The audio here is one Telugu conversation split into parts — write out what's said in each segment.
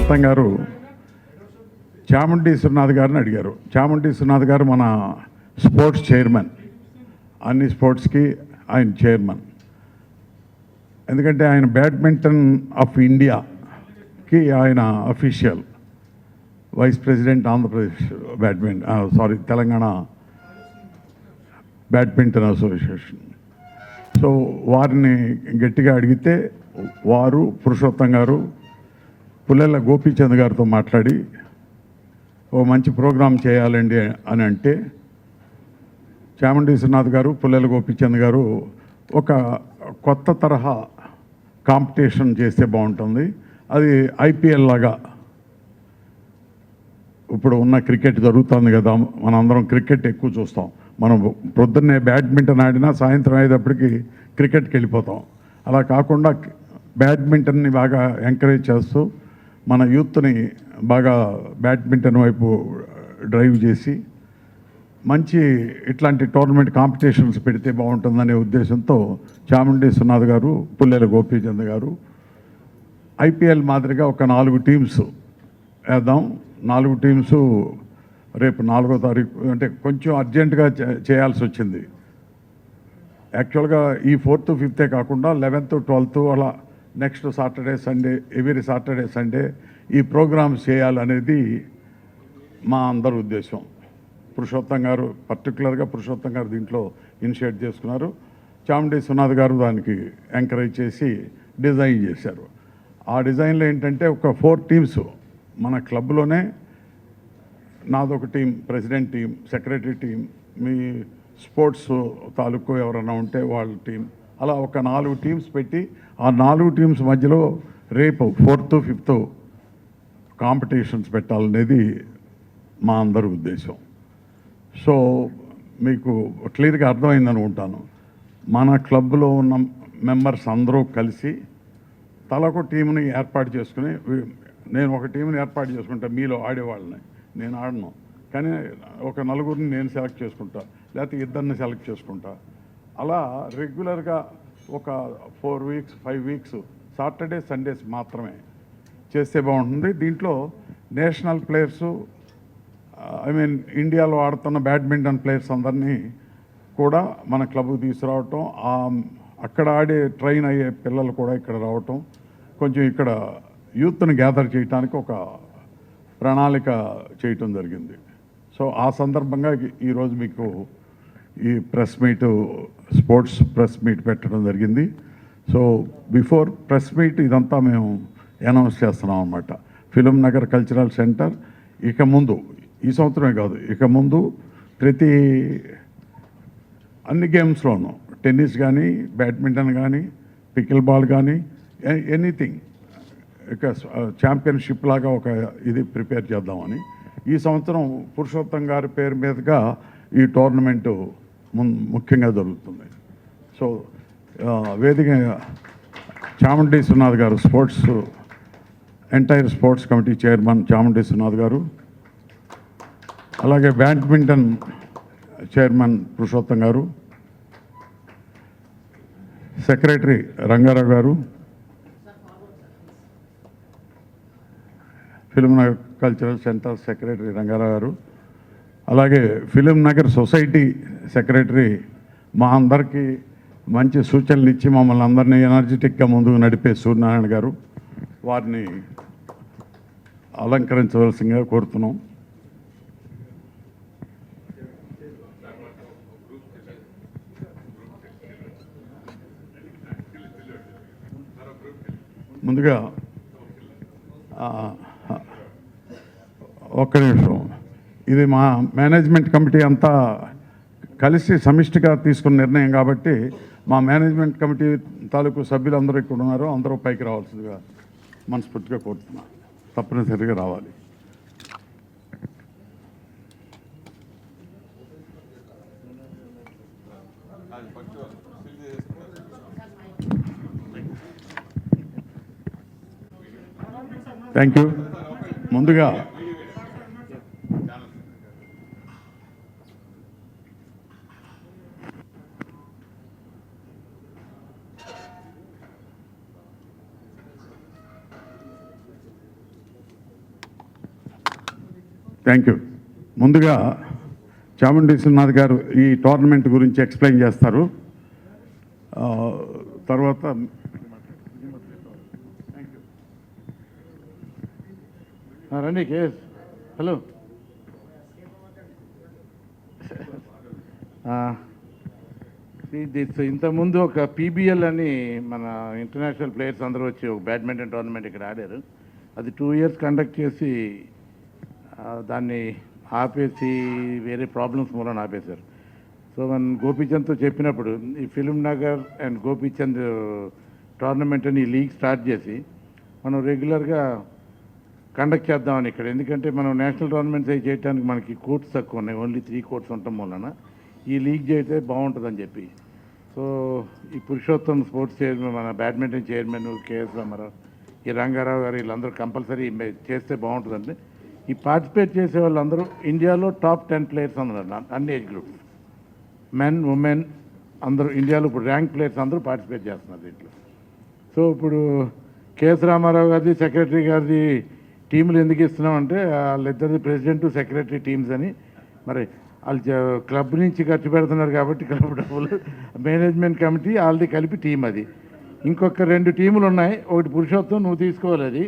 పురుషోత్తం గారు చాముండి విశ్వనాథ్ గారిని అడిగారు. చాముండి విశ్వనాథ్ గారు మన స్పోర్ట్స్ చైర్మన్, అన్ని స్పోర్ట్స్కి ఆయన చైర్మన్. ఎందుకంటే ఆయన బ్యాడ్మింటన్ ఆఫ్ ఇండియాకి ఆయన official vice president, Andhra Pradesh Telangana badminton association. So వారిని గట్టిగా అడిగితే వారు పురుషోత్తం గారు పుల్లెల గోపీచంద్ గారితో మాట్లాడి ఓ మంచి ప్రోగ్రాం చేయాలండి అని అంటే, చాముండి విశ్వనాథ్ గారు, పుల్లెల గోపీచంద్ గారు ఒక కొత్త తరహా కాంపిటీషన్ చేస్తే బాగుంటుంది. అది ఐపీఎల్ లాగా, ఇప్పుడు ఉన్న క్రికెట్ జరుగుతుంది కదా, మనందరం క్రికెట్ ఎక్కువ చూస్తాం. మనం పొద్దున్నే బ్యాడ్మింటన్ ఆడినా సాయంత్రం అయ్యేటప్పటికి క్రికెట్కి వెళ్ళిపోతాం. అలా కాకుండా బ్యాడ్మింటన్ని బాగా ఎంకరేజ్ చేస్తూ మన యూత్ని బాగా బ్యాడ్మింటన్ వైపు డ్రైవ్ చేసి మంచి ఇట్లాంటి టోర్నమెంట్ కాంపిటీషన్స్ పెడితే బాగుంటుందనే ఉద్దేశంతో చాముండి విశ్వనాథ్ గారు, పుల్లెల గోపీచంద్ గారు ఐపీఎల్ మాదిరిగా ఒక 4 టీమ్స్ వేద్దాం. 4 టీమ్స్ రేపు 4వ తారీఖు, అంటే కొంచెం అర్జెంటుగా చేయాల్సి వచ్చింది. యాక్చువల్గా ఈ 4th, 5th కాకుండా 11th, 12th అలా next Saturday, Sunday, every Saturday, Sunday ఈ ప్రోగ్రామ్స్ చేయాలనేది మా అందరి ఉద్దేశం. పురుషోత్తం గారు, పర్టికులర్గా పురుషోత్తం గారు దీంట్లో ఇనిషియేట్ చేసుకున్నారు. చాముండి విశ్వనాథ్ గారు దానికి ఎంకరేజ్ చేసి డిజైన్ చేశారు. ఆ డిజైన్లో ఏంటంటే ఒక 4 టీమ్స్ మన క్లబ్లోనే, నాదొక team, president team, secretary team, మీ స్పోర్ట్స్ తాలూకు ఎవరైనా ఉంటే వాళ్ళ టీం, అలా ఒక 4 టీమ్స్ పెట్టి ఆ 4 టీమ్స్ మధ్యలో రేపు 4th, 5th కాంపిటీషన్స్ పెట్టాలనేది మా అందరి ఉద్దేశం. సో మీకు క్లియర్గా అర్థమైంది అనుకుంటాను. మన క్లబ్లో ఉన్న మెంబర్స్ అందరూ కలిసి తలకు టీంని ఏర్పాటు చేసుకుని, నేను ఒక టీంని ఏర్పాటు చేసుకుంటా, మీలో ఆడేవాళ్ళని నేను ఆడను, కానీ ఒక 4గురిని నేను సెలెక్ట్ చేసుకుంటా, లేకపోతే 2 సెలెక్ట్ చేసుకుంటా. అలా రెగ్యులర్గా ఒక 4 weeks, 5 weeks సాటర్డే, సండేస్ మాత్రమే చేస్తే బాగుంటుంది. దీంట్లో నేషనల్ ప్లేయర్సు, ఇండియాలో ఆడుతున్న బ్యాడ్మింటన్ ప్లేయర్స్ అందరినీ కూడా మన క్లబ్కి తీసుకురావటం, అక్కడ ఆడే ట్రైన్ అయ్యే పిల్లలు కూడా ఇక్కడ రావటం, కొంచెం ఇక్కడ యూత్ని గ్యాదర్ చేయడానికి ఒక ప్రణాళిక చేయటం జరిగింది. సో ఆ సందర్భంగా ఈరోజు మీకు ఈ press meet, sports press meet పెట్టడం జరిగింది. సో బిఫోర్ ప్రెస్ మీట్ ఇదంతా మేము అనౌన్స్ చేస్తున్నాం అన్నమాట. ఫిలిం నగర్ కల్చరల్ సెంటర్ ఇక ముందు, ఈ సంవత్సరమే కాదు, ఇక ముందు ప్రతి అన్ని గేమ్స్లోనూ, టెన్నిస్ కానీ, బ్యాడ్మింటన్ కానీ, పికిల్ బాల్ కానీ, ఎనీథింగ్ ఇక ఛాంపియన్షిప్ లాగా ఒక ఇది ప్రిపేర్ చేద్దామని ఈ సంవత్సరం పురుషోత్తం గారి పేరు మీదుగా ఈ టోర్నమెంటు ముఖ్యంగా జరుగుతుంది. సో వేదిక చాముండి విశ్వనాథ్ గారు, sports entire sports committee chairman Chamundi Vishwanath గారు, అలాగే బ్యాడ్మింటన్ చైర్మన్ పురుషోత్తం గారు, సెక్రటరీ రంగారావు గారు, film Nagar cultural centre secretary Rangarao గారు, అలాగే ఫిలిం నగర్ సొసైటీ సెక్రటరీ మా అందరికీ మంచి సూచనలు ఇచ్చి మమ్మల్ని అందరినీ ఎనర్జెటిక్గా ముందుకు నడిపే సూర్యనారాయణ గారు, వారిని అలంకరించవలసిందిగా కోరుతున్నాం. ముందుగా ఒక్క నిమిషం, ఇది మా మేనేజ్మెంట్ కమిటీ అంతా కలిసి సమిష్టిగా తీసుకున్న నిర్ణయం కాబట్టి మా మేనేజ్మెంట్ కమిటీ తాలూకు సభ్యులందరూ ఇక్కడ ఉన్నారు, అందరూ పైకి రావాల్సిందిగా మనస్ఫూర్తిగా కోరుతున్నాను. తప్పనిసరిగా రావాలి. Thank you. ముందుగా థ్యాంక్ యూ. ముందుగా చాముండి విశ్వనాథ్ గారు ఈ టోర్నమెంట్ గురించి ఎక్స్ప్లెయిన్ చేస్తారు. తర్వాత రండి కేఎస్. హలో. ఇంతకుముందు ఒక పీబీఎల్ అని మన ఇంటర్నేషనల్ ప్లేయర్స్ అందరూ వచ్చి ఒక బ్యాడ్మింటన్ టోర్నమెంట్ ఇక్కడ ఆడారు. అది 2 years కండక్ట్ చేసి దాన్ని ఆపేసి వేరే ప్రాబ్లమ్స్ మూలన ఆపేశారు. సో మనం గోపీచంద్తో చెప్పినప్పుడు ఈ ఫిల్మ్ నగర్ అండ్ గోపీచంద్ టోర్నమెంట్ అని ఈ లీగ్ స్టార్ట్ చేసి మనం రెగ్యులర్గా కండక్ట్ చేద్దామని ఇక్కడ. ఎందుకంటే మనం నేషనల్ టోర్నమెంట్స్ అవి చేయడానికి మనకి కోర్ట్స్ తక్కువ ఉన్నాయి, ఓన్లీ 3 courts ఉండటం వలన ఈ లీగ్ చేస్తే బాగుంటుందని చెప్పి. సో ఈ పురుషోత్తం స్పోర్ట్స్ చైర్మన్, మన బ్యాడ్మింటన్ చైర్మన్ కేఎస్ రామారావు, ఈ రంగారావు గారు వీళ్ళందరూ కంపల్సరీ చేస్తే బాగుంటుందండి. ఈ పార్టిసిపేట్ చేసే వాళ్ళందరూ ఇండియాలో టాప్ 10 players అందరూ, అన్ని ఏజ్ గ్రూప్స్, మెన్ ఉమెన్ అందరూ ఇండియాలో ఇప్పుడు ర్యాంక్ ప్లేయర్స్ అందరూ పార్టిసిపేట్ చేస్తున్నారు దీంట్లో. సో ఇప్పుడు కేఎస్ రామారావు గారిది, సెక్రటరీ గారిది టీములు ఎందుకు ఇస్తున్నామంటే వాళ్ళిద్దరిది ప్రెసిడెంట్ సెక్రటరీ టీమ్స్ అని. మరి వాళ్ళు క్లబ్ నుంచి ఖర్చు పెడుతున్నారు కాబట్టి క్లబ్ డబ్బులు, మేనేజ్మెంట్ కమిటీ వాళ్ళది కలిపి టీం అది. ఇంకొక 2 టీములు ఉన్నాయి. ఒకటి పురుషోత్తం నువ్వు తీసుకోవాలి,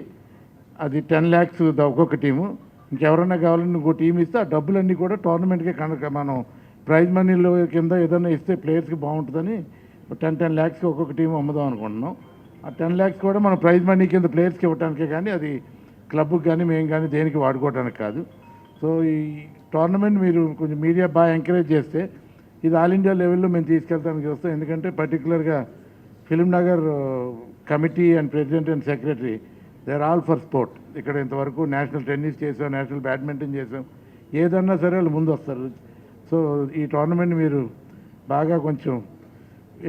అది 10 lakhs ఒక్కొక్క టీము. ఇంకెవరన్నా కావాలని ఇంకో టీం ఇస్తే ఆ డబ్బులన్నీ కూడా టోర్నమెంట్కే కనుక మనం ప్రైజ్ మనీలో కింద ఏదైనా ఇస్తే ప్లేయర్స్కి బాగుంటుందని 10 lakhs ఒక్కొక్క టీం అమ్ముదాం అనుకుంటున్నాం. ఆ 10 lakhs కూడా మనం ప్రైజ్ మనీ కింద ప్లేయర్స్కి ఇవ్వడానికే, కానీ అది క్లబ్కి కానీ మేము కానీ దేనికి వాడుకోవడానికి కాదు. సో ఈ టోర్నమెంట్ మీరు కొంచెం మీడియా బాగా ఎంకరేజ్ చేస్తే ఇది ఆల్ ఇండియా లెవెల్లో మేము తీసుకెళ్తానికి వస్తాం. ఎందుకంటే పర్టికులర్గా Film Nagar committee and president and secretary they are all for sport. ఇక్కడ ఇంతవరకు నేషనల్ టెన్నిస్ చేసాం, నేషనల్ బ్యాడ్మింటన్ చేసాం, ఏదన్నా సరే వాళ్ళు ముందు వస్తారు. సో ఈ టోర్నమెంట్ మీరు బాగా కొంచెం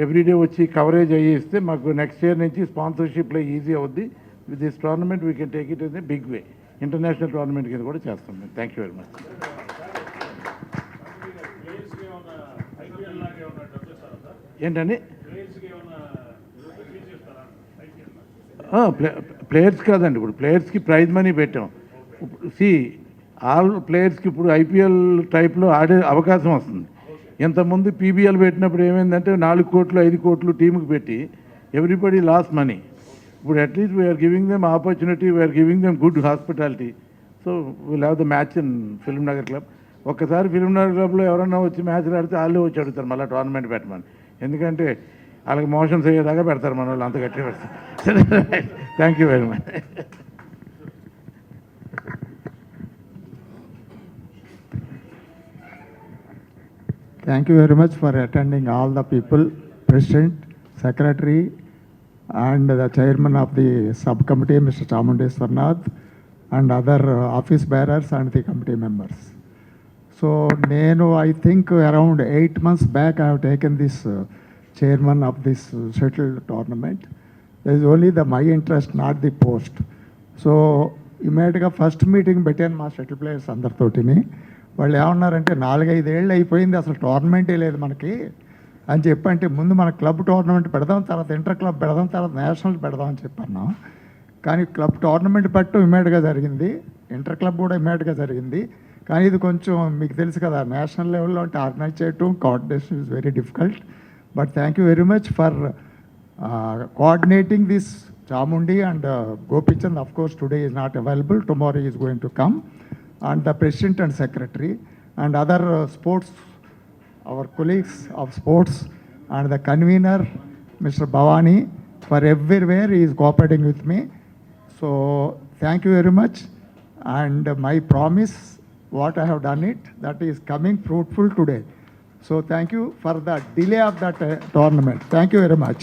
ఎవ్రీడే వచ్చి కవరేజ్ అయ్యి ఇస్తే మాకు నెక్స్ట్ ఇయర్ నుంచి స్పాన్సర్షిప్లో ఈజీ అవుద్ది. With this tournament we can take it in a big way. International tournament కింద కూడా చేస్తాం మేము. Thank you very much. ఏంటండి ప్లేయర్స్ కాదండి, ఇప్పుడు ప్లేయర్స్కి ప్రైజ్ మనీ పెట్టాం. ఆల్ ప్లేయర్స్కి ఇప్పుడు ఐపీఎల్ టైప్లో ఆడే అవకాశం వస్తుంది. ఇంతకుముందు పీబీఎల్ పెట్టినప్పుడు ఏమైందంటే 4 కోట్లు 5 కోట్లు టీముకి పెట్టి ఎవ్రీబడి లాస్ మనీ. ఇప్పుడు at least we are giving them opportunity, we are giving them good hospitality. So will have the match in Film Nagar club. ఒక్కసారి ఫిల్మ్ నగర్ క్లబ్లో ఎవరన్నా వచ్చి మ్యాచ్లు ఆడితే వాళ్ళే వచ్చి అడుగుతారు మళ్ళీ టోర్నమెంట్ పెట్టమని. ఎందుకంటే వాళ్ళకి మోషన్స్ అయ్యేదాకా పెడతారు మన వాళ్ళు, అంత గట్టిగా పెడతారు. Thank you very much. Thank you very much for attending all the people, President, Secretary, and the Chairman of the subcommittee, Mr. Chamundeswarnath, and other office bearers and the committee members. So, I think around 8 months back, I have taken this chairman of this shuttle tournament. There is only my interest, not the post. So, immediately first meeting between my shuttle players అందరితోటిని వాళ్ళు ఏమన్నారంటే 4-5 ఏళ్ళు అయిపోయింది అసలు టోర్నమెంటే లేదు మనకి అని చెప్పంటే ముందు మన క్లబ్ టోర్నమెంట్ పెడదాం, తర్వాత ఇంటర్ క్లబ్ పెడదాం, తర్వాత నేషనల్ పెడదాం అని చెప్పన్నాం. కానీ క్లబ్ టోర్నమెంట్ పెట్టడం ఇమ్మీడియట్గా జరిగింది, ఇంటర్ క్లబ్ కూడా ఇమ్మీడియట్గా జరిగింది. కానీ ఇది కొంచెం మీకు తెలుసు కదా, నేషనల్ లెవెల్లో అంటే ఆర్గనైజ్ చేయటం coordination is very difficult. But thank you very much for coordinating this. Chamundi and Gopichand, of course, today is not available. Tomorrow he is going to come. And the President and Secretary and other sports, our colleagues of sports, and the convener, Mr. Bhavani, for everywhere he is cooperating with me. So, thank you very much. And my promise, what I have done it, that is coming fruitful today. So, thank you for the delay of that tournament. Thank you very much.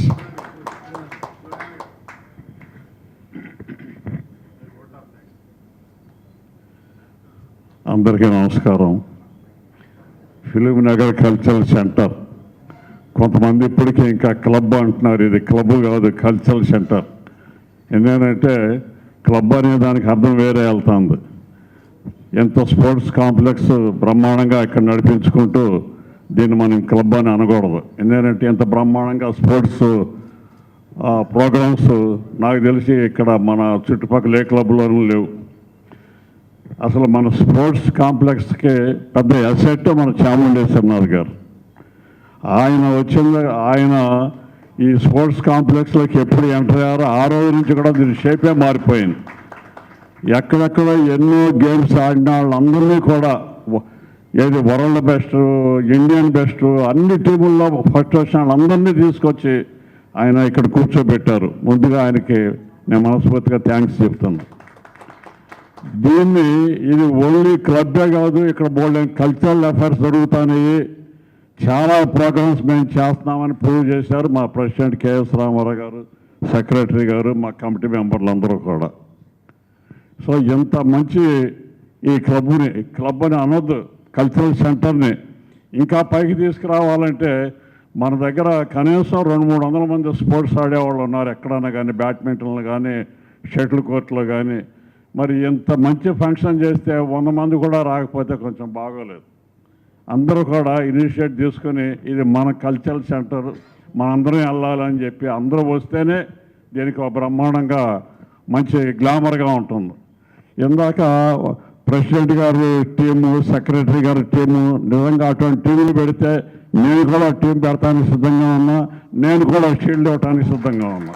అందరికీ నమస్కారం. ఫిలిం నగర్ కల్చరల్ సెంటర్, కొంతమంది ఇప్పటికీ ఇంకా క్లబ్ అంటున్నారు. ఇది క్లబ్ కాదు, కల్చరల్ సెంటర్. ఎందుకంటే క్లబ్ అనే దానికి అర్థం వేరే వెళ్తుంది. ఎంతో స్పోర్ట్స్ కాంప్లెక్స్ బ్రహ్మాండంగా ఇక్కడ నడిపించుకుంటూ దీన్ని మనం క్లబ్ అని అనకూడదు. ఎందుకంటే ఎంత బ్రహ్మాండంగా స్పోర్ట్స్ ప్రోగ్రామ్స్ నాకు తెలిసి ఇక్కడ మన చుట్టుపక్కల ఏ క్లబ్లోనూ లేవు. అసలు మన స్పోర్ట్స్ కాంప్లెక్స్కి పెద్ద అసెట్ మన చాముండేశ్వరనాథ్ గారు. ఆయన ఈ స్పోర్ట్స్ కాంప్లెక్స్లోకి ఎప్పుడు ఎంటర్ అయ్యారో ఆ రోజు నుంచి కూడా దీని షేపే మారిపోయింది. ఎక్కడెక్కడ ఎన్నో గేమ్స్ ఆడిన వాళ్ళందరినీ కూడా ఏది వరల్డ్ బెస్ట్, ఇండియన్ బెస్ట్, అన్ని టీముల్లో ఫస్ట్ వచ్చిన వాళ్ళందరినీ తీసుకొచ్చి ఆయన ఇక్కడ కూర్చోబెట్టారు. ముందుగా ఆయనకి నేను మనస్ఫూర్తిగా థ్యాంక్స్ చెప్తున్నాను. ఇది ఓన్లీ క్లబ్బే కాదు, ఇక్కడ బోల్డెన్ కల్చరల్ అఫైర్స్ జరుగుతున్నాయి, చాలా ప్రోగ్రామ్స్ మేము చేస్తున్నామని ప్రూవ్ చేశారు మా ప్రెసిడెంట్ కేఎస్ రామారావు గారు, సెక్రటరీ గారు, మా కమిటీ మెంబర్లు అందరూ కూడా. సో ఇంత మంచి ఈ క్లబ్ అని అనొద్దు, కల్చరల్ సెంటర్ని ఇంకా పైకి తీసుకురావాలంటే మన దగ్గర కనీసం 200-300 మంది స్పోర్ట్స్ ఆడేవాళ్ళు ఉన్నారు ఎక్కడన్నా కానీ, బ్యాడ్మింటన్లు కానీ, షటిల్ కోర్టులో కానీ. మరి ఇంత మంచి ఫంక్షన్ చేస్తే 100 మంది కూడా రాకపోతే కొంచెం బాగోలేదు. అందరూ కూడా ఇనిషియేట్ తీసుకుని ఇది మన కల్చరల్ సెంటర్, మనందరం వెళ్ళాలని చెప్పి అందరూ వస్తేనే దీనికి ఒక బ్రహ్మాండంగా మంచి గ్లామర్గా ఉంటుంది. ఇందాక ప్రెసిడెంట్ గారి టీము, సెక్రటరీ గారి టీము, నిజంగా అటువంటి టీములు పెడితే నేను కూడా టీం పెడతానికి సిద్ధంగా ఉన్నా, నేను కూడా షీల్డ్ ఇవ్వటానికి సిద్ధంగా ఉన్నా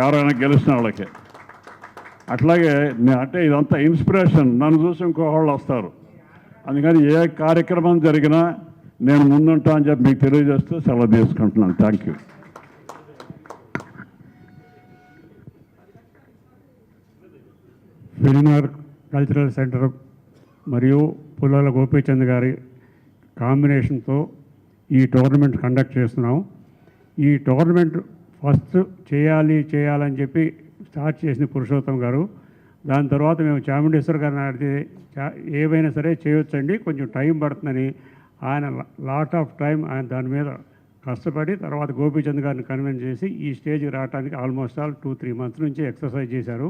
ఎవరైనా గెలిచిన వాళ్ళకి. అట్లాగే అంటే ఇదంతా ఇన్స్పిరేషన్, నన్ను చూసి ఇంకోవాళ్ళు వస్తారు. అందుకని ఏ కార్యక్రమం జరిగినా నేను ముందుంటా అని చెప్పి మీకు తెలియజేస్తూ సెలవు తీసుకుంటున్నాను. Thank you. Filmnagar cultural centre మరియు పుల్లల గోపీచంద్ గారి కాంబినేషన్తో ఈ టోర్నమెంట్ కండక్ట్ చేస్తున్నాం. ఈ టోర్నమెంట్ ఫస్ట్ చేయాలని చెప్పి స్టార్ట్ చేసింది పురుషోత్తం గారు. దాని తర్వాత మేము చాముండేశ్వర్ గారిని అడిగితే ఏవైనా సరే చేయొచ్చండి, కొంచెం టైం పడుతుందని ఆయన లాట్ ఆఫ్ టైం ఆయన దాని మీద కష్టపడి తర్వాత గోపీచంద్ గారిని కన్విన్స్ చేసి ఈ స్టేజ్కి రావడానికి ఆల్మోస్ట్ ఆల్ 2-3 మంత్స్ నుంచి ఎక్సర్సైజ్ చేశారు.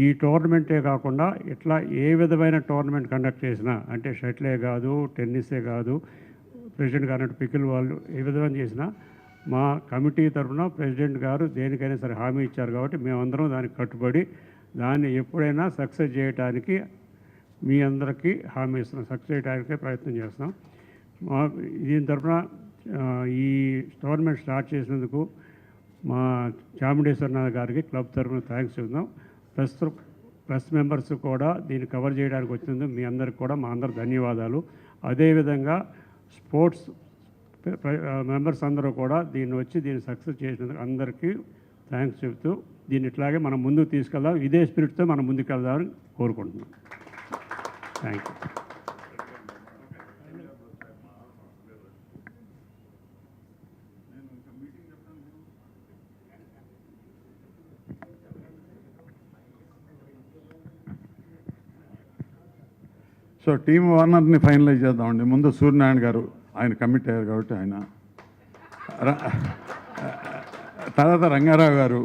ఈ టోర్నమెంటే కాకుండా ఇట్లా ఏ విధమైన టోర్నమెంట్ కండక్ట్ చేసినా, అంటే షటిలే కాదు, టెన్నిసే కాదు, ప్రెసిడెంట్ గారు అన్నట్టు పికిల్ వాళ్ళు ఏ విధమైన చేసినా మా కమిటీ తరఫున ప్రెసిడెంట్ గారు దేనికైనా సరే హామీ ఇచ్చారు కాబట్టి మేమందరం దానికి కట్టుబడి దాన్ని ఎప్పుడైనా సక్సెస్ చేయడానికి మీ అందరికీ హామీ ఇస్తున్నాం, సక్సెస్ చేయడానికే ప్రయత్నం చేస్తున్నాం. దీని తరఫున ఈ టోర్నమెంట్ స్టార్ట్ చేసినందుకు మా చాముండేశ్వరనాథ్ గారికి క్లబ్ తరఫున థ్యాంక్స్ చెప్తున్నాం. ప్లస్ మెంబర్స్ కూడా దీన్ని కవర్ చేయడానికి వచ్చినందుకు మీ అందరికి కూడా మా అందరి ధన్యవాదాలు. అదేవిధంగా స్పోర్ట్స్ మెంబర్స్ అందరూ కూడా దీన్ని సక్సెస్ చేసినందుకు అందరికీ థ్యాంక్స్ చెప్తూ దీన్ని ఇట్లాగే మనం ముందుకు తీసుకెళ్దాం, ఇదే స్పిరిట్తో మనం ముందుకు వెళ్దామని కోరుకుంటున్నాం. Thank you. సో టీమ్ ఓనర్ని ఫైనలైజ్ చేద్దామండి. ముందు సూర్యనారాయణ గారు, ఆయన కమిట్ అయ్యారు కాబట్టి ఆయన, తర్వాత రంగారావు గారు,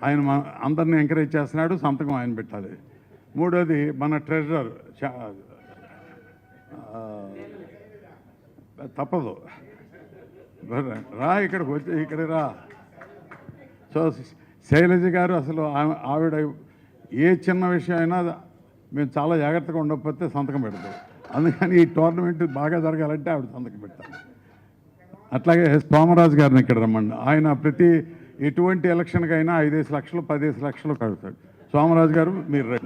ఆయన అందరినీ ఎంకరేజ్ చేస్తున్నాడు, సంతకం ఆయన పెట్టాలి. మూడోది మన ట్రెజరర్, తప్పదు రా, ఇక్కడికి వచ్చి ఇక్కడ రా. సో శైలజ గారు, అసలు ఆవిడ ఏ చిన్న విషయం అయినా మేము చాలా జాగ్రత్తగా ఉండకపోతే సంతకం పెడతాం. అందుకని ఈ టోర్నమెంట్ బాగా జరగాలంటే ఆవిడ సంతకం పెట్టాలి. అట్లాగే సోమరాజు గారిని ఇక్కడ రమ్మండి. ఆయన ప్రతి ఎటువంటి ఎలక్షన్కైనా 5 లక్షలు 10 లక్షలు కడతాడు. సోమరాజు గారు మీరు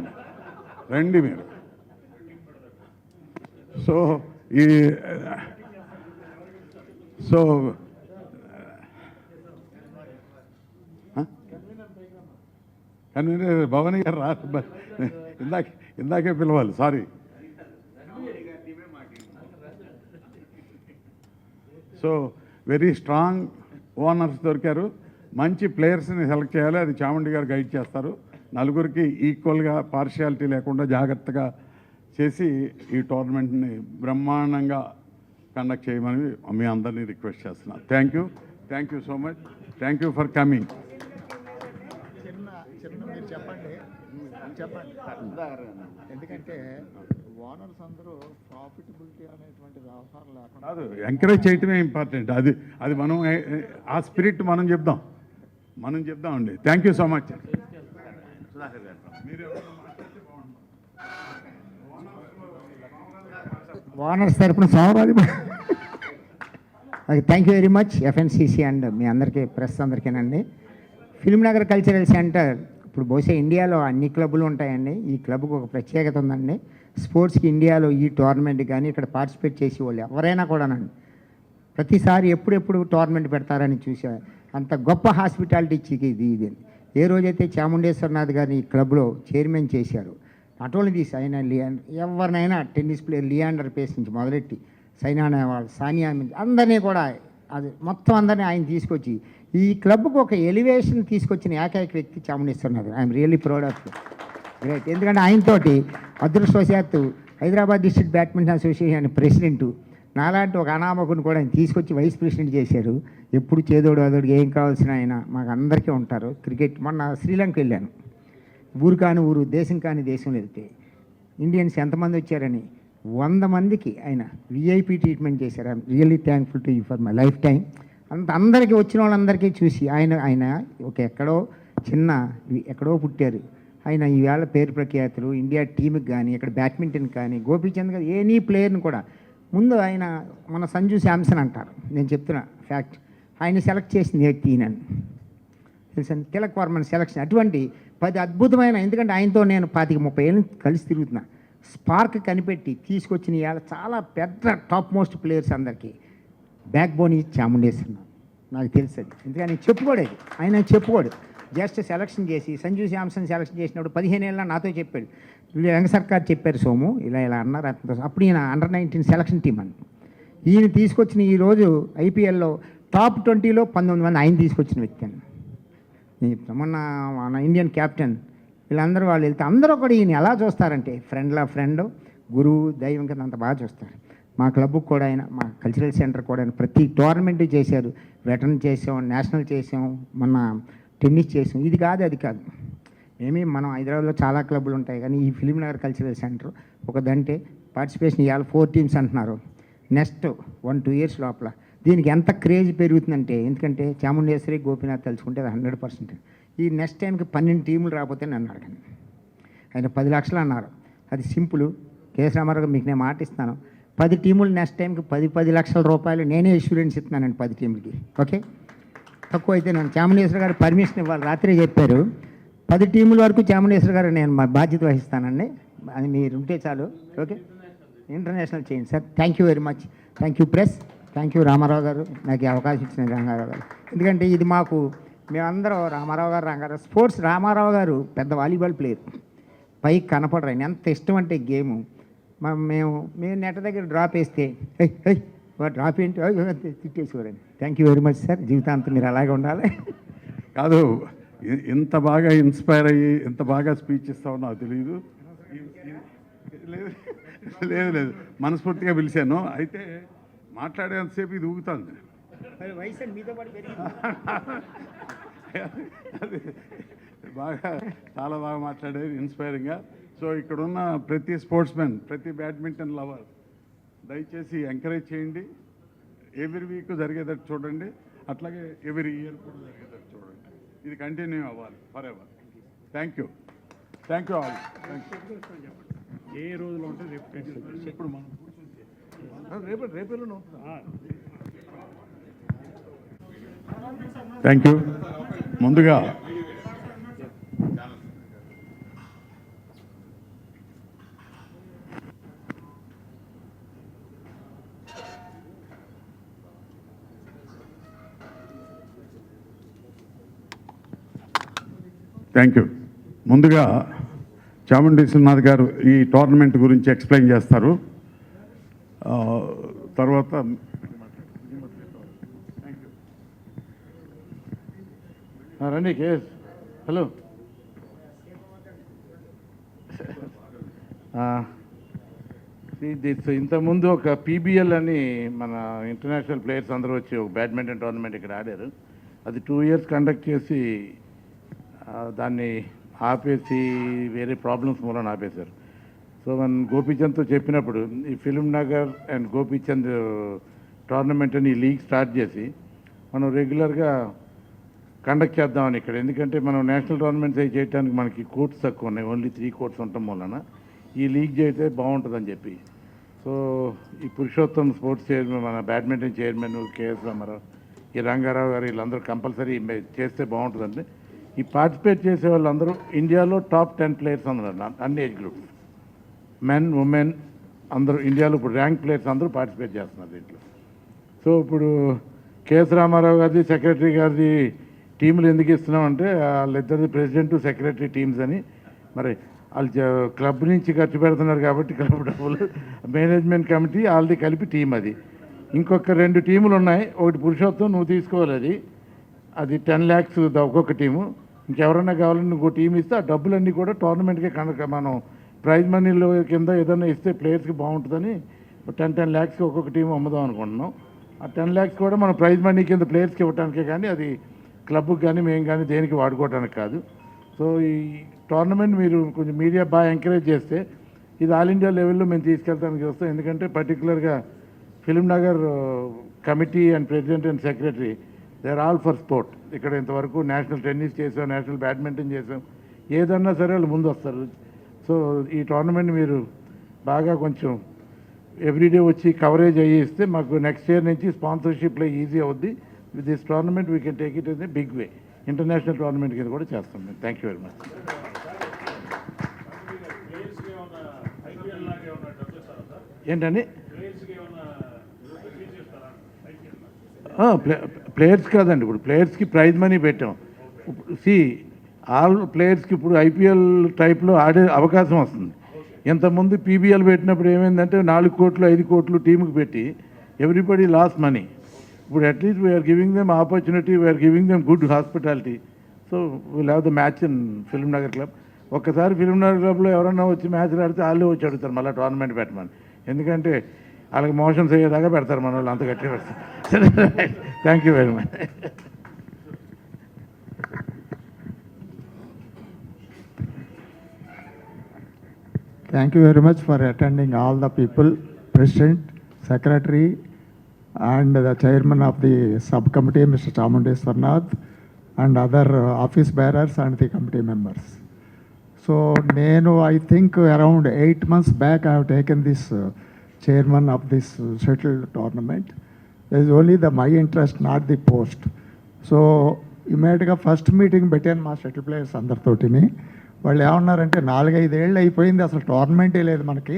రండి మీరు. సో కన్వీనర్ భవానీ గారు రా, ఇందాకే పిలవాలి, sorry. So very strong owners దొరికారు. మంచి ప్లేయర్స్ని సెలెక్ట్ చేయాలి, అది చాముండి గారు గైడ్ చేస్తారు. నలుగురికి ఈక్వల్గా పార్షియాలిటీ లేకుండా జాగ్రత్తగా చేసి ఈ టోర్నమెంట్ని బ్రహ్మాండంగా కండక్ట్ చేయమని మీ అందరినీ రిక్వెస్ట్ చేస్తున్నాను. Thank you so much. Thank you for coming. మీరు చెప్పండి. ఎందుకంటే ఓనర్స్ అందరూ ప్రాఫిటబిలిటీ అనేటువంటి వ్యవహారం లేకుండా కాదు, ఎంకరేజ్ చేయటమే ఇంపార్టెంట్. అది మనం ఆ స్పిరిట్ మనం చెప్దామండి. Thank you so much. మీరు ఓనర్స్ తరపున Somaraju thank you very much FNCC and మీ అందరికీ ప్రెస్ అందరికీనండి. ఫిల్మ్ నగర్ కల్చరల్ సెంటర్ ఇప్పుడు బహుశా ఇండియాలో అన్ని క్లబ్బులు ఉంటాయండి. ఈ క్లబ్కి ఒక ప్రత్యేకత ఉందండి. స్పోర్ట్స్కి ఇండియాలో ఈ టోర్నమెంట్ కానీ ఇక్కడ పార్టిసిపేట్ చేసే వాళ్ళు ఎవరైనా కూడానండి ప్రతిసారి ఎప్పుడెప్పుడు టోర్నమెంట్ పెడతారని చూసా. అంత గొప్ప హాస్పిటాలిటీ ఇచ్చి ఇది ఏ రోజైతే చాముండేశ్వరనాథ్ గారిని ఈ క్లబ్లో చైర్మన్ చేశారు, నాట్ ఓన్లీ దిస్ ఆయన ఎవరినైనా టెన్నిస్ ప్లేయర్ లియాండర్ పేస్ నుంచి మొదలెట్టి సైనా నెహ్వాల్, సానియా మిర్జా అందరినీ కూడా అది మొత్తం అందరినీ ఆయన తీసుకొచ్చి ఈ క్లబ్కు ఒక ఎలివేషన్ తీసుకొచ్చిన ఏకైక వ్యక్తి Chamundeswaranath. I'm really proud of great. ఎందుకంటే ఆయనతోటి అదృష్టవశాత్తు Hyderabad district badminton association president నాలాంటి ఒక అనామకుని కూడా ఆయన తీసుకొచ్చి వైస్ ప్రెసిడెంట్ చేశారు. ఎప్పుడు చేదోడు అదోడు ఏం కావాల్సిన ఆయన మాకు అందరికీ ఉంటారు. క్రికెట్ మొన్న శ్రీలంక వెళ్ళాను, ఊరు కాని ఊరు దేశం కాని దేశంలో వెళ్తే ఇండియన్స్ ఎంతమంది వచ్చారని 100 మందికి ఆయన విఐపి ట్రీట్మెంట్ చేశారు. I'm really thankful to you for my life time. అందరికీ వచ్చిన వాళ్ళందరికీ చూసి ఆయన ఒక ఎక్కడో పుట్టారు. ఆయన ఈవేళ పేరు ప్రఖ్యాతులు ఇండియా టీంకి కానీ ఇక్కడ బ్యాడ్మింటన్ కానీ గోపీచంద్ గారు ఎనీ ప్లేయర్ని కూడా ముందు ఆయన మన సంజు శాంసన్ అంటారు, నేను చెప్తున్నా ఫ్యాక్ట్, ఆయన సెలెక్ట్ చేసింది వ్యక్తి ఈయనని తెలుసండి. తిలక్ వర్మన్ సెలక్షన్ అటువంటి 10 అద్భుతమైన, ఎందుకంటే ఆయనతో నేను 25-30 ఏళ్ళు కలిసి తిరుగుతున్నా. స్పార్క్ కనిపెట్టి తీసుకొచ్చిన ఇవాళ చాలా పెద్ద టాప్ మోస్ట్ ప్లేయర్స్ అందరికీ బ్యాక్ బోన్ ఇచ్చి చాముండేస్తున్నాను. నాకు తెలుసది, ఎందుకని చెప్పుకోడేది ఆయన చెప్పుకోడు. జస్ట్ సెలక్షన్ చేసి సంజు శాంసన్ సెలక్షన్ చేసినప్పుడు 15 ఏళ్ళ నాతో చెప్పాడు, రంగ సర్కార్ చెప్పారు సోము ఇలా అన్నారు. అప్పుడు ఈయన అండర్-19 సెలక్షన్ టీం అని ఈయన తీసుకొచ్చిన ఈరోజు ఐపీఎల్లో టాప్ 20లో 19 మంది ఆయన తీసుకొచ్చిన వ్యక్తి అని నేను చెప్తాను. మన ఇండియన్ క్యాప్టెన్ వీళ్ళందరూ వాళ్ళు వెళ్తే అందరూ కూడా ఈయన ఎలా చూస్తారంటే ఫ్రెండ్ గురువు దైవం కింద అంత బాగా చూస్తారు. మా క్లబ్కి కూడా ఆయన, మా కల్చరల్ సెంటర్ కూడా ఆయన ప్రతి టోర్నమెంట్ చేశారు. వెటరన్ చేసాం, నేషనల్ చేసాం, మొన్న టెన్నిస్ చేసాం. ఇది కాదు అది కాదు, మనం హైదరాబాద్లో చాలా క్లబ్బులు ఉంటాయి కానీ ఈ ఫిల్మ్ నగర్ కల్చరల్ సెంటర్ ఒకదంటే పార్టిసిపేషన్ ఇవాళ 4 టీమ్స్ అంటున్నారు. నెక్స్ట్ 1-2 ఇయర్స్ లోపల దీనికి ఎంత క్రేజ్ పెరుగుతుందంటే, ఎందుకంటే చాముండేశ్వరి గోపీనాథ్ తలుచుకుంటే అది 100%. ఈ నెక్స్ట్ టైంకి 12 టీములు రాకపోతే నన్ను అడగండి. ఆయన 10 లక్షలు అన్నారు, అది సింపుల్. కేఎస్ రామారావు మీకు నేను మాట ఇస్తాను, 10 టీములు నెక్స్ట్ టైంకి 10 లక్షల రూపాయలు నేనే ఇన్సూరెన్స్ ఇస్తున్నానండి 10 టీములకి. ఓకే, తక్కువ అయితే నన్ను చాముండేశ్వర గారు పర్మిషన్ ఇవ్వాలి, రాత్రి చెప్పారు 10 టీముల వరకు చాముండేశ్వర గారు నేను మా బాధ్యత వహిస్తానండి, అది మీరు ఉంటే చాలు. ఓకే, ఇంటర్నేషనల్ చేయండి sir. Thank you very much. Thank you press, thank you Ramarao garu, నాకు ఈ అవకాశం ఇచ్చిన రంగారావు గారు. ఎందుకంటే ఇది మాకు మేమందరం రామారావు గారు రంగారావు స్పోర్ట్స్. రామారావు గారు పెద్ద వాలీబాల్ ప్లేయర్, పైకి కనపడరు. ఆయన ఎంత ఇష్టం అంటే గేము. మేము నెట్ దగ్గర డ్రాప్ వేస్తే డ్రాప్ ఏంటి తిట్టేసేవారండి. Thank you very much sir, జీవితాంతం మీరు అలాగే ఉండాలి. కాదు, ఇంత బాగా ఇన్స్పైర్ అయ్యి ఇంత బాగా స్పీచ్ ఇస్తావు నాకు తెలియదు. లేదు మనస్ఫూర్తిగా పిలిచాను. అయితే మాట్లాడేంతసేపు ఇది ఊగుతుంది. మీతో పాటు అది బాగా చాలా బాగా మాట్లాడేది, ఇన్స్పైరింగ్గా. సో ఇక్కడున్న ప్రతి స్పోర్ట్స్మెన్, ప్రతి బ్యాడ్మింటన్ లవర్ దయచేసి ఎంకరేజ్ చేయండి. ఎవ్రీ వీక్ జరిగేటట్టు చూడండి, అట్లాగే ఎవ్రీ ఇయర్ కూడా జరిగేటట్టు చూడండి. ఇది కంటిన్యూ అవ్వాలి for ever. Thank you all. ఏ రోజులో ఉంటే రేపు ఇప్పుడు మనం రేపు థ్యాంక్ యూ. ముందుగా చాముండేశ్వరనాథ్ గారు ఈ టోర్నమెంట్ గురించి ఎక్స్ప్లెయిన్ చేస్తారు. తర్వాత రండి కేఎస్. హలో, ఇంతకుముందు ఒక పీబీఎల్ అని మన ఇంటర్నేషనల్ ప్లేయర్స్ అందరూ వచ్చి ఒక బ్యాడ్మింటన్ టోర్నమెంట్ ఇక్కడ ఆడారు. అది 2 ఇయర్స్ కండక్ట్ చేసి దాన్ని ఆపేసి వేరే ప్రాబ్లమ్స్ మూలన ఆపేశారు. సో మనం గోపీచంద్తో చెప్పినప్పుడు ఈ ఫిల్మ్ నగర్ అండ్ గోపీచంద్ టోర్నమెంట్ అని ఈ లీగ్ స్టార్ట్ చేసి మనం రెగ్యులర్గా కండక్ట్ చేద్దామని ఇక్కడ. ఎందుకంటే మనం నేషనల్ టోర్నమెంట్స్ అవి చేయడానికి మనకి కోర్ట్స్ తక్కువ ఉన్నాయి, ఓన్లీ 3 కోర్ట్స్ ఉండటం వలన ఈ లీగ్ చేస్తే బాగుంటుందని చెప్పి సో ఈ పురుషోత్తం స్పోర్ట్స్ చైర్మన్, మన బ్యాడ్మింటన్ చైర్మన్ కేఎస్ రామారావు, ఈ రంగారావు గారు వీళ్ళందరూ కంపల్సరీ చేస్తే బాగుంటుందండి. ఈ పార్టిసిపేట్ చేసే వాళ్ళందరూ ఇండియాలో టాప్ 10 ప్లేయర్స్ అందరూ, అన్ని ఏజ్ గ్రూప్స్, మెన్ ఉమెన్ అందరూ ఇండియాలో ఇప్పుడు ర్యాంక్ ప్లేయర్స్ అందరూ పార్టిసిపేట్ చేస్తున్నారు దీంట్లో. సో ఇప్పుడు కేఎస్ రామారావు గారిది, సెక్రటరీ గారిది టీములు ఎందుకు ఇస్తున్నామంటే వాళ్ళిద్దరిది ప్రెసిడెంట్ సెక్రటరీ టీమ్స్ అని. మరి వాళ్ళు క్లబ్ నుంచి ఖర్చు పెడుతున్నారు కాబట్టి క్లబ్ డబ్బులు, మేనేజ్మెంట్ కమిటీ వాళ్ళది కలిపి టీం అది. ఇంకొక 2 టీములు ఉన్నాయి. ఒకటి పురుషోత్తం నువ్వు తీసుకోవాలి, అది 10 lakhs ఒక్కొక్క టీము. ఇంకెవరన్నా కావాలని ఇంకో టీం ఇస్తే ఆ డబ్బులన్నీ కూడా టోర్నమెంట్కే కనుక మనం ప్రైజ్ మనీలో కింద ఏదైనా ఇస్తే ప్లేయర్స్కి బాగుంటుందని 10 lakhs ఒక్కొక్క టీం అమ్ముదాం అనుకుంటున్నాం. ఆ 10 lakhs కూడా మనం ప్రైజ్ మనీ కింద ప్లేయర్స్కి ఇవ్వడానికే, కానీ అది క్లబ్కి కానీ మేము కానీ దేనికి వాడుకోవడానికి కాదు. సో ఈ టోర్నమెంట్ మీరు కొంచెం మీడియా బాగా ఎంకరేజ్ చేస్తే ఇది ఆల్ ఇండియా లెవెల్లో మేము తీసుకెళ్తానికి వస్తాం. ఎందుకంటే పర్టికులర్గా Film Nagar committee and president and secretary they are all for sport. ఇక్కడ ఇంతవరకు నేషనల్ టెన్నిస్ చేసాం, నేషనల్ బ్యాడ్మింటన్ చేసాం, ఏదన్నా సరే వాళ్ళు ముందు వస్తారు. సో ఈ టోర్నమెంట్ మీరు బాగా కొంచెం ఎవ్రీడే వచ్చి కవరేజ్ అయ్యి ఇస్తే మాకు నెక్స్ట్ ఇయర్ నుంచి స్పాన్సర్షిప్లో ఈజీ అవుద్ది. With this tournament we can take it in a big way. International tournament కింద కూడా చేస్తాం మేము. Thank you very much. ఏంటండి ప్లేయర్స్ కాదండి, ఇప్పుడు ప్లేయర్స్కి ప్రైజ్ మనీ పెట్టాం. ఆల్ ప్లేయర్స్కి ఇప్పుడు ఐపీఎల్ టైప్లో ఆడే అవకాశం వస్తుంది. ఇంతకుముందు పీబీఎల్ పెట్టినప్పుడు ఏమైందంటే 4 కోట్లు 5 కోట్లు టీముకి పెట్టి ఎవ్రీబడి లాస్ మనీ. ఇప్పుడు at least we are giving them opportunity, we are giving them good hospitality. So will have the match in Film Nagar club. ఒక్కసారి ఫిల్మ్ నగర్ క్లబ్లో ఎవరన్నా వచ్చి మ్యాచ్లు ఆడితే వాళ్ళే వచ్చి అడుగుతారు మళ్ళీ టోర్నమెంట్ పెట్టమని. ఎందుకంటే వాళ్ళకి మోషన్స్ అయ్యేదాకా పెడతారు మన వాళ్ళు, అంత గట్టిగా పెడతారు. Thank you very much. Thank you very much for attending all the people, President, Secretary, and the Chairman of the subcommittee, Mr. Chamundeswarnath, and other office bearers and the committee members. So, I think around 8 months back, I have taken this chairman of this shuttle tournament. There is only my interest, not the post. So, immediately first meeting between my shuttle players అందరితోటిని వాళ్ళు ఏమన్నారంటే 4-5 ఏళ్ళు అయిపోయింది అసలు టోర్నమెంటే లేదు మనకి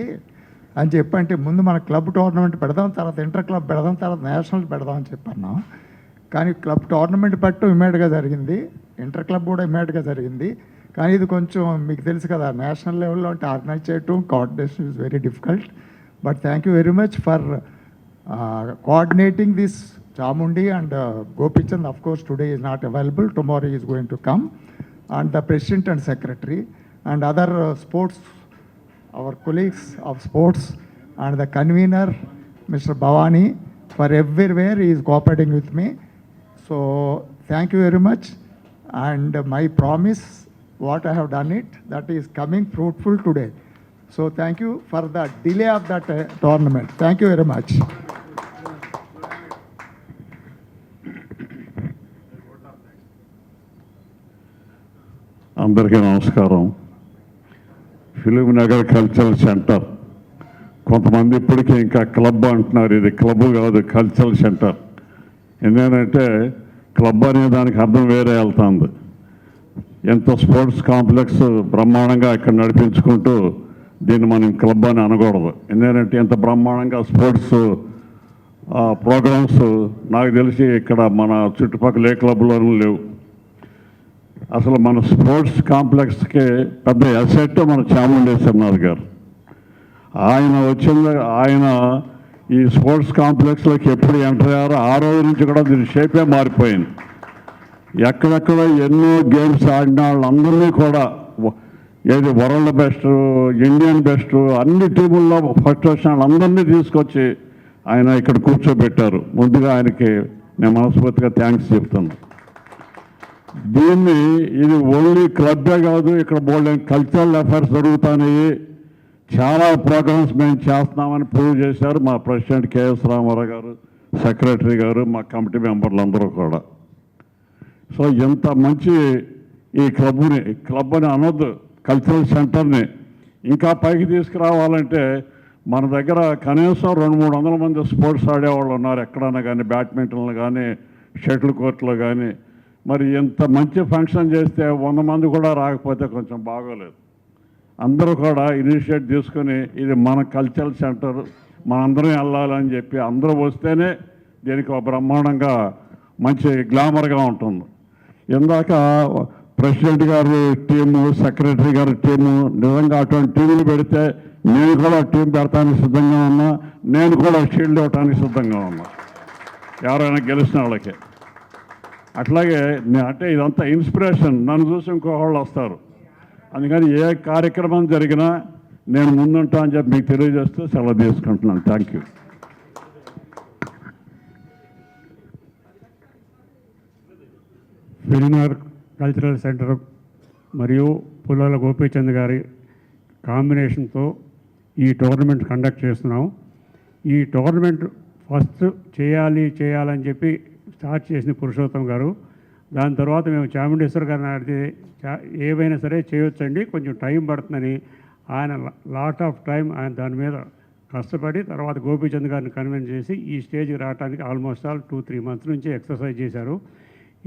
అని చెప్పంటే ముందు మన క్లబ్ టోర్నమెంట్ పెడదాం, తర్వాత ఇంటర్ క్లబ్ పెడదాం, తర్వాత నేషనల్ పెడదాం అని చెప్పన్నాం. కానీ క్లబ్ టోర్నమెంట్ పట్టు ఇమ్మీడియట్గా జరిగింది, ఇంటర్ క్లబ్ కూడా ఇమ్మీడియట్గా జరిగింది. కానీ ఇది కొంచెం మీకు తెలుసు కదా, నేషనల్ లెవెల్లో అంటే ఆర్గనైజ్ చేయటం coordination is very difficult. But thank you very much for coordinating this. Chamundi and Gopichand, of course, today is not available. Tomorrow he is going to come. And the President and Secretary and other sports, our colleagues of sports, and the convener, Mr. Bhavani, for everywhere he is cooperating with me. So, thank you very much. And my promise, what I have done it, that is coming fruitful today. So, thank you for the delay of that tournament. Thank you very much. అందరికీ నమస్కారం. ఫిలిం నగర్ కల్చరల్ సెంటర్, కొంతమంది ఇప్పటికీ ఇంకా క్లబ్ అంటున్నారు. ఇది క్లబ్ కాదు, కల్చరల్ సెంటర్. ఎందుకంటే క్లబ్ అనే దానికి అర్థం వేరే వెళ్తుంది. ఎంత స్పోర్ట్స్ కాంప్లెక్స్ బ్రహ్మాండంగా ఇక్కడ నడిపించుకుంటూ దీన్ని మనం క్లబ్ అని అనకూడదు. ఎందుకంటే ఎంత బ్రహ్మాండంగా స్పోర్ట్స్ ప్రోగ్రామ్స్ నాకు తెలిసి ఇక్కడ మన చుట్టుపక్కల ఏ క్లబ్లోనూ లేవు. అసలు మన స్పోర్ట్స్ కాంప్లెక్స్కి పెద్ద అసెట్ మన చాముండేశ్వరనాథ్ గారు. ఆయన ఈ స్పోర్ట్స్ కాంప్లెక్స్లోకి ఎప్పుడు ఎంటర్ అయ్యారో ఆ రోజు నుంచి కూడా దీని షేపే మారిపోయింది. ఎక్కడెక్కడ ఎన్నో గేమ్స్ ఆడిన వాళ్ళందరినీ కూడా ఏది వరల్డ్ బెస్ట్, ఇండియన్ బెస్ట్, అన్ని టీముల్లో ఫస్ట్ వచ్చిన వాళ్ళందరినీ తీసుకొచ్చి ఆయన ఇక్కడ కూర్చోబెట్టారు. ముందుగా ఆయనకి నేను మనస్ఫూర్తిగా థ్యాంక్స్ చెప్తాను. ఇది ఓన్లీ క్లబ్బే కాదు, ఇక్కడ బోల్డెన్ కల్చరల్ అఫైర్స్ జరుగుతున్నాయి, చాలా ప్రోగ్రామ్స్ మేము చేస్తున్నామని ప్రూవ్ చేశారు మా ప్రెసిడెంట్ కేఎస్ రామారావు గారు, సెక్రటరీ గారు, మా కమిటీ మెంబర్లు అందరూ కూడా. సో ఎంత మంచి ఈ క్లబ్ అని అనొద్దు, కల్చరల్ సెంటర్ని ఇంకా పైకి తీసుకురావాలంటే మన దగ్గర కనీసం 200-300 మంది స్పోర్ట్స్ ఆడేవాళ్ళు ఉన్నారు ఎక్కడన్నా కానీ, బ్యాడ్మింటన్లో కానీ, షటిల్ కోర్టులో కానీ. మరి ఇంత మంచి ఫంక్షన్ చేస్తే 100 మంది కూడా రాకపోతే కొంచెం బాగోలేదు. అందరూ కూడా ఇనిషియేట్ తీసుకుని ఇది మన కల్చరల్ సెంటర్, మనందరం వెళ్ళాలని చెప్పి అందరూ వస్తేనే దీనికి ఒక బ్రహ్మాండంగా మంచి గ్లామర్గా ఉంటుంది. ఇందాక ప్రెసిడెంట్ గారు టీము, సెక్రటరీ గారి టీము, నిజంగా అటువంటి టీములు పెడితే నేను కూడా టీం పెడతానికి సిద్ధంగా ఉన్నా, నేను కూడా షీల్డ్ ఇవ్వటానికి సిద్ధంగా ఉన్నా ఎవరైనా గెలిచిన వాళ్ళకి. అట్లాగే అంటే ఇదంతా ఇన్స్పిరేషన్, నన్ను చూసి ఇంకోవాళ్ళు వస్తారు. అందుకని ఏ కార్యక్రమం జరిగినా నేను ముందుంటా అని చెప్పి మీకు తెలియజేస్తూ సెలవు తీసుకుంటున్నాను. Thank you. Filmnagar cultural centre మరియు పుల్లల గోపీచంద్ గారి కాంబినేషన్తో ఈ టోర్నమెంట్ కండక్ట్ చేస్తున్నాం. ఈ టోర్నమెంట్ ఫస్ట్ చేయాలని చెప్పి స్టార్ట్ చేసిన పురుషోత్తం గారు. దాని తర్వాత మేము చాముండేశ్వర్ గారిని అడిగితే ఏవైనా సరే చేయొచ్చండి, కొంచెం టైం పడుతుందని ఆయన లాట్ ఆఫ్ టైం ఆయన దాని మీద కష్టపడి తర్వాత గోపీచంద్ గారిని కన్విన్స్ చేసి ఈ స్టేజ్కి రావడానికి ఆల్మోస్ట్ ఆల్ 2-3 మంత్స్ నుంచి ఎక్సర్సైజ్ చేశారు.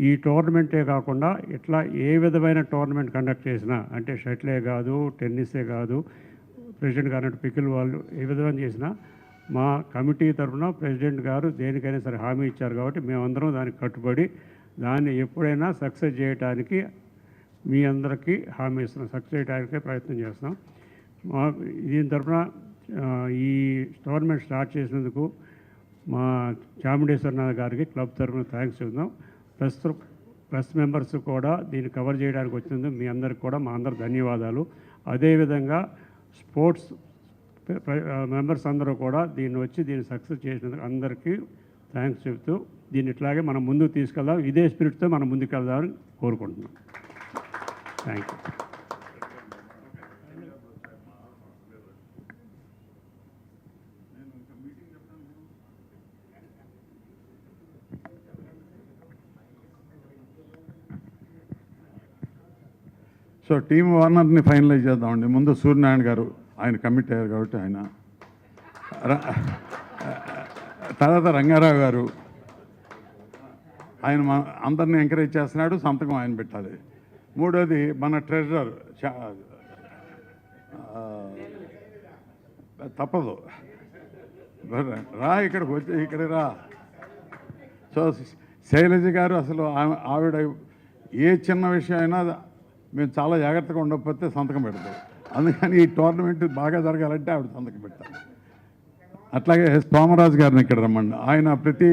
ఈ టోర్నమెంటే కాకుండా ఇట్లా ఏ విధమైన టోర్నమెంట్ కండక్ట్ చేసినా, అంటే షటిలే కాదు, టెన్నిసే కాదు, ప్రెసిడెంట్ గారు అంటే పికిల్ వాళ్ళు ఏ విధమైన చేసినా మా కమిటీ తరఫున ప్రెసిడెంట్ గారు దేనికైనా సరే హామీ ఇచ్చారు కాబట్టి మేమందరం దానికి కట్టుబడి దాన్ని ఎప్పుడైనా సక్సెస్ చేయడానికి మీ అందరికీ హామీ ఇస్తున్నాం, సక్సెస్ చేయడానికే ప్రయత్నం చేస్తున్నాం. మా దీని తరఫున ఈ టోర్నమెంట్ స్టార్ట్ చేసినందుకు మా చాముండేశ్వరనాథ్ గారికి క్లబ్ తరఫున థ్యాంక్స్ చెప్తున్నాం. ప్లస్ మెంబర్స్ కూడా దీన్ని కవర్ చేయడానికి వచ్చినందుకు మీ అందరికి కూడా మా అందరి ధన్యవాదాలు. అదేవిధంగా స్పోర్ట్స్ మెంబర్స్ అందరూ కూడా దీన్ని సక్సెస్ చేసినందుకు అందరికీ థ్యాంక్స్ చెప్తూ దీన్ని ఇట్లాగే మనం ముందుకు తీసుకెళ్దాం, ఇదే స్పిరిట్తో మనం ముందుకు వెళ్దామని కోరుకుంటున్నాం. Thank you. సో టీమ్ ఓనర్ని ఫైనలైజ్ చేద్దామండి. ముందు సూర్యనారాయణ గారు, ఆయన కమిట్ అయ్యారు కాబట్టి ఆయన. తర్వాత రంగారావు గారు, ఆయన అందరిని ఎంకరేజ్ చేస్తున్నాడు, సంతకం ఆయన పెట్టాలి. మూడోది మన ట్రెజరర్, తప్పదు రా, ఇక్కడికి వచ్చి ఇక్కడికి రా. సో శైలజ గారు, అసలు ఆవిడ ఏ చిన్న విషయం అయినా మేము చాలా జాగ్రత్తగా ఉండకపోతే సంతకం పెడతాం. అందుకని ఈ టోర్నమెంట్ బాగా జరగాలంటే ఆవిడ సంతకం పెట్టాలి. అట్లాగే సోమరాజు గారిని ఇక్కడ రమ్మండి. ఆయన ప్రతి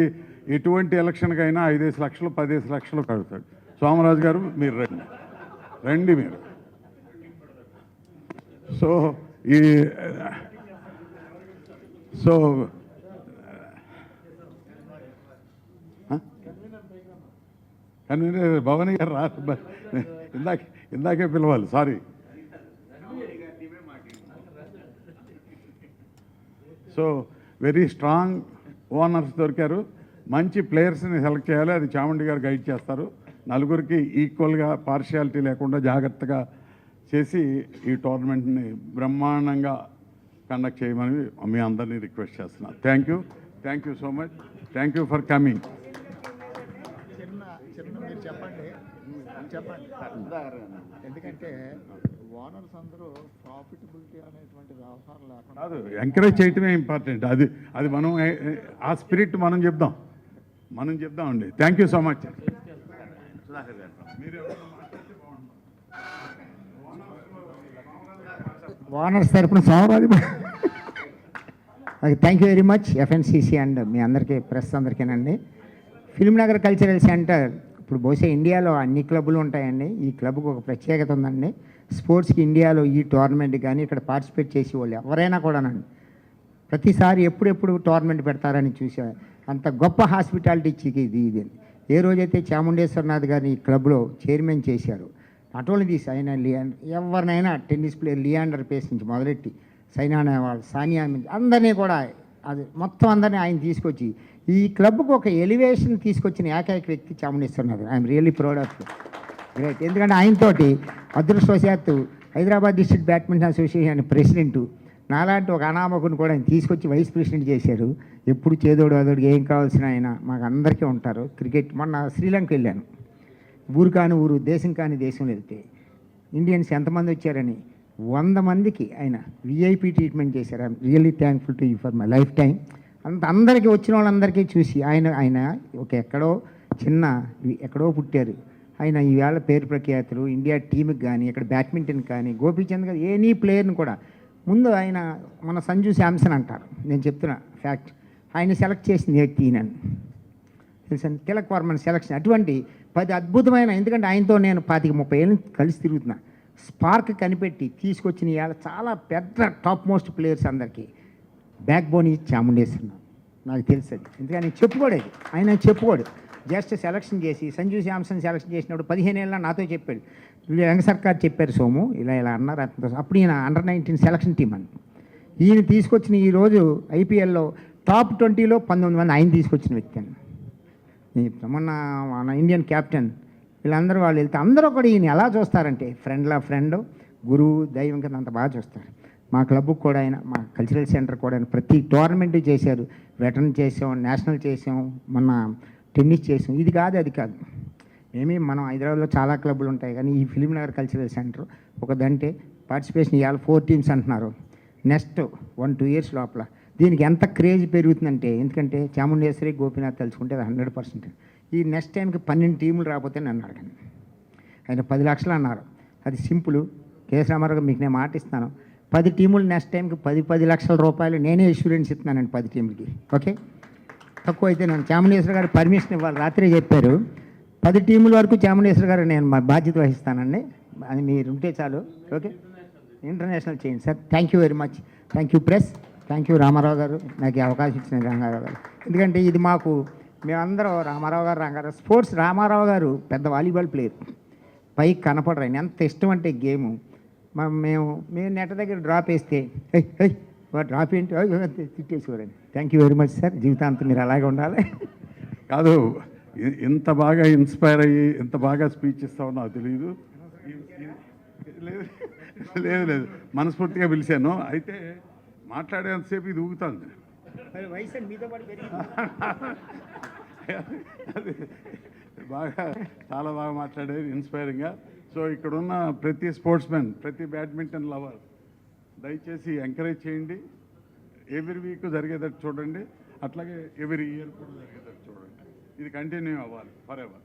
ఎటువంటి ఎలక్షన్కైనా 5 లక్షలు 10 లక్షలు కడతాడు. సోమరాజు గారు మీరు రండి మీరు. సో కన్వీనర్ భవానీ గారు రా, ఇందాకే పిలవాలి, sorry. So very strong owners దొరికారు. మంచి ప్లేయర్స్ని సెలెక్ట్ చేయాలి, అది చాముండి గారు గైడ్ చేస్తారు. నలుగురికి ఈక్వల్గా పార్షియాలిటీ లేకుండా జాగ్రత్తగా చేసి ఈ టోర్నమెంట్ని బ్రహ్మాండంగా కండక్ట్ చేయమని మీ అందరినీ రిక్వెస్ట్ చేస్తున్నాను. Thank you so much. Thank you for coming. మీరు చెప్పండి. ఎందుకంటే ఓనర్స్ అందరూ ప్రాఫిటబిలిటీ అనేటువంటి వ్యవహారం లేకుండా కాదు, ఎంకరేజ్ చేయటమే ఇంపార్టెంట్. అది మనం ఆ స్పిరిట్ మనం చెప్దామండి. Thank you so much. Owners తరఫున Somaraju. Thank you very much FNCC and మీ అందరికీ ప్రెస్ అందరికీనండి. ఫిల్మ్నగర్ కల్చరల్ సెంటర్ ఇప్పుడు బహుశా ఇండియాలో అన్ని క్లబ్బులు ఉంటాయండి. ఈ క్లబ్కి ఒక ప్రత్యేకత ఉందండి. స్పోర్ట్స్కి ఇండియాలో ఈ టోర్నమెంట్ కానీ ఇక్కడ పార్టిసిపేట్ చేసే వాళ్ళు ఎవరైనా కూడానండి ప్రతిసారి ఎప్పుడెప్పుడు టోర్నమెంట్ పెడతారని చూసే అంత గొప్ప హాస్పిటాలిటీ ఇచ్చి ఇది ఏ రోజైతే చాముండేశ్వరనాథ్ గారిని ఈ క్లబ్లో చైర్మన్ చేశారు, నాట్ ఓన్లీ దిస్, ఆయన ఎవరినైనా టెన్నిస్ ప్లేయర్ లియాండర్ పేస్ నుంచి మొదలెట్టి సైనా నెహ్వాల్, సానియా మిర్జా అందరినీ కూడా అది మొత్తం అందరినీ ఆయన తీసుకొచ్చి ఈ క్లబ్కు ఒక ఎలివేషన్ తీసుకొచ్చిన ఏకైక వ్యక్తి Chamundeswaranath. I'm really proud of great. ఎందుకంటే ఆయనతోటి అదృష్టవశాత్తు Hyderabad district badminton association president నాలాంటి ఒక అనామకుని కూడా ఆయన తీసుకొచ్చి వైస్ ప్రెసిడెంట్ చేశారు. ఎప్పుడు చేదోడు అదోడికి ఏం కావాల్సిన ఆయన మాకు అందరికీ ఉంటారు. క్రికెట్ మొన్న శ్రీలంక వెళ్ళాను, ఊరు కాని ఊరు, దేశం కాని దేశంలో వెళ్తే ఇండియన్స్ ఎంతమంది వచ్చారని 100 మందికి ఆయన విఐపి ట్రీట్మెంట్ చేశారు. I'm really thankful to you for my life time. అందరికీ వచ్చిన వాళ్ళందరికీ చూసి ఆయన ఒక ఎక్కడో పుట్టారు. ఆయన ఈవేళ పేరు ప్రఖ్యాతులు ఇండియా టీంకి కానీ, ఇక్కడ బ్యాడ్మింటన్ కానీ, గోపీచంద్ గారు ఎనీ ప్లేయర్ని కూడా ముందు ఆయన మన సంజు శాంసన్ అంటారు, నేను చెప్తున్నా ఫ్యాక్ట్, ఆయన సెలెక్ట్ చేసిన వ్యక్తి ఈయనను తెలుసా, తిలక్ వర్మన్ సెలక్షన్. అటువంటి 10 అద్భుతమైన, ఎందుకంటే ఆయనతో నేను 25-30 ఏళ్ళు కలిసి తిరుగుతున్నా, స్పార్క్ కనిపెట్టి తీసుకొచ్చిన ఇవాళ చాలా పెద్ద టాప్ మోస్ట్ ప్లేయర్స్ అందరికీ బ్యాక్ బోన్ ఇచ్చి చాముండేస్తున్నాను. నాకు తెలుసు అది, ఎందుకని చెప్పుకోడేది ఆయన చెప్పుకోడు. జస్ట్ సెలక్షన్ చేసి సంజు శాంసన్ సెలక్షన్ చేసినప్పుడు 15 ఏళ్ళ నాతో చెప్పాడు, రంగ సర్కార్ చెప్పారు సోము ఇలా అన్నారు. అప్పుడు ఈయన అండర్-19 సెలక్షన్ టీం అని ఈయన తీసుకొచ్చిన ఈరోజు ఐపీఎల్లో టాప్ 20లో 19 మంది ఆయన తీసుకొచ్చిన వ్యక్తి అని. మొన్న మన ఇండియన్ క్యాప్టెన్ వీళ్ళందరూ వాళ్ళు వెళ్తే అందరూ కూడా ఈయన ఎలా చూస్తారంటే ఫ్రెండ్, గురువు, దైవం కింద అంత బాగా చూస్తారు. మా క్లబ్కి కూడా ఆయన, మా కల్చరల్ సెంటర్ కూడా ఆయన ప్రతి టోర్నమెంట్ చేశారు. వెటరన్ చేసాం, నేషనల్ చేసాం, మొన్న టెన్నిస్ చేసాం. ఇది కాదు అది కాదు, మనం హైదరాబాద్లో చాలా క్లబ్బులు ఉంటాయి కానీ ఈ ఫిలిం నగర్ కల్చరల్ సెంటర్ ఒకదంటే పార్టిసిపేషన్ ఇవాళ 4 టీమ్స్ అంటున్నారు. నెక్స్ట్ 1-2 ఇయర్స్ లోపల దీనికి ఎంత క్రేజ్ పెరుగుతుందంటే, ఎందుకంటే చాముండేశ్వరి, గోపీనాథ్ తలుచుకుంటే అది 100%. ఈ నెక్స్ట్ టైంకి 12 టీములు రాకపోతే నన్ను అడగండి. ఆయన 10 లక్షలు అన్నారు, అది సింపుల్. కేఎస్ రామారావు మీకు నేను మాట ఇస్తాను, 10 టీములు నెక్స్ట్ టైంకి 10 లక్షల రూపాయలు నేనే ఇన్సూరెన్స్ ఇస్తున్నానండి 10 టీములకి. ఓకే, తక్కువ అయితే నన్ను చాముండేశ్వరి గారు పర్మిషన్ ఇవ్వాలి, రాత్రి చెప్పారు 10 టీముల వరకు చాముండేశ్వరి గారు నేను మా బాధ్యత వహిస్తానండి, అది మీరు ఉంటే చాలు. ఓకే, ఇంటర్నేషనల్ చేయండి sir. Thank you very much. Thank you press, thank you Ramarao garu, నాకు ఈ అవకాశం ఇచ్చిన రంగారావు గారు. ఎందుకంటే ఇది మాకు మేమందరం రామారావు గారు, రంగారావు స్పోర్ట్స్. రామారావు గారు పెద్ద వాలీబాల్ ప్లేయర్, పైకి కనపడరు, ఆయన ఎంత ఇష్టం అంటే గేము. మేము నెట్ దగ్గర డ్రాప్ వేస్తే డ్రాప్ ఏంటి తిట్టేసేవారండి. Thank you very much sir, జీవితాంతం మీరు అలాగే ఉండాలి. కాదు, ఇంత బాగా ఇన్స్పైర్ అయ్యి ఇంత బాగా స్పీచ్ ఇస్తావో నాకు తెలియదు. లేదు మనస్ఫూర్తిగా పిలిచాను. అయితే మాట్లాడేంతసేపు ఇది ఊగుతుంది. వయసు మీతో పాటు అది బాగా చాలా బాగా మాట్లాడేది, ఇన్స్పైరింగ్గా. సో ఇక్కడున్న ప్రతి స్పోర్ట్స్ మ్యాన్, ప్రతి బ్యాడ్మింటన్ లవర్ దయచేసి ఎంకరేజ్ చేయండి. ఎవ్రీ వీక్ జరిగేటట్టు చూడండి, అట్లాగే ఎవ్రీ ఇయర్ కూడా జరిగేటట్టు చూడండి. ఇది కంటిన్యూ అవ్వాలి ఫర్ ఎవర్.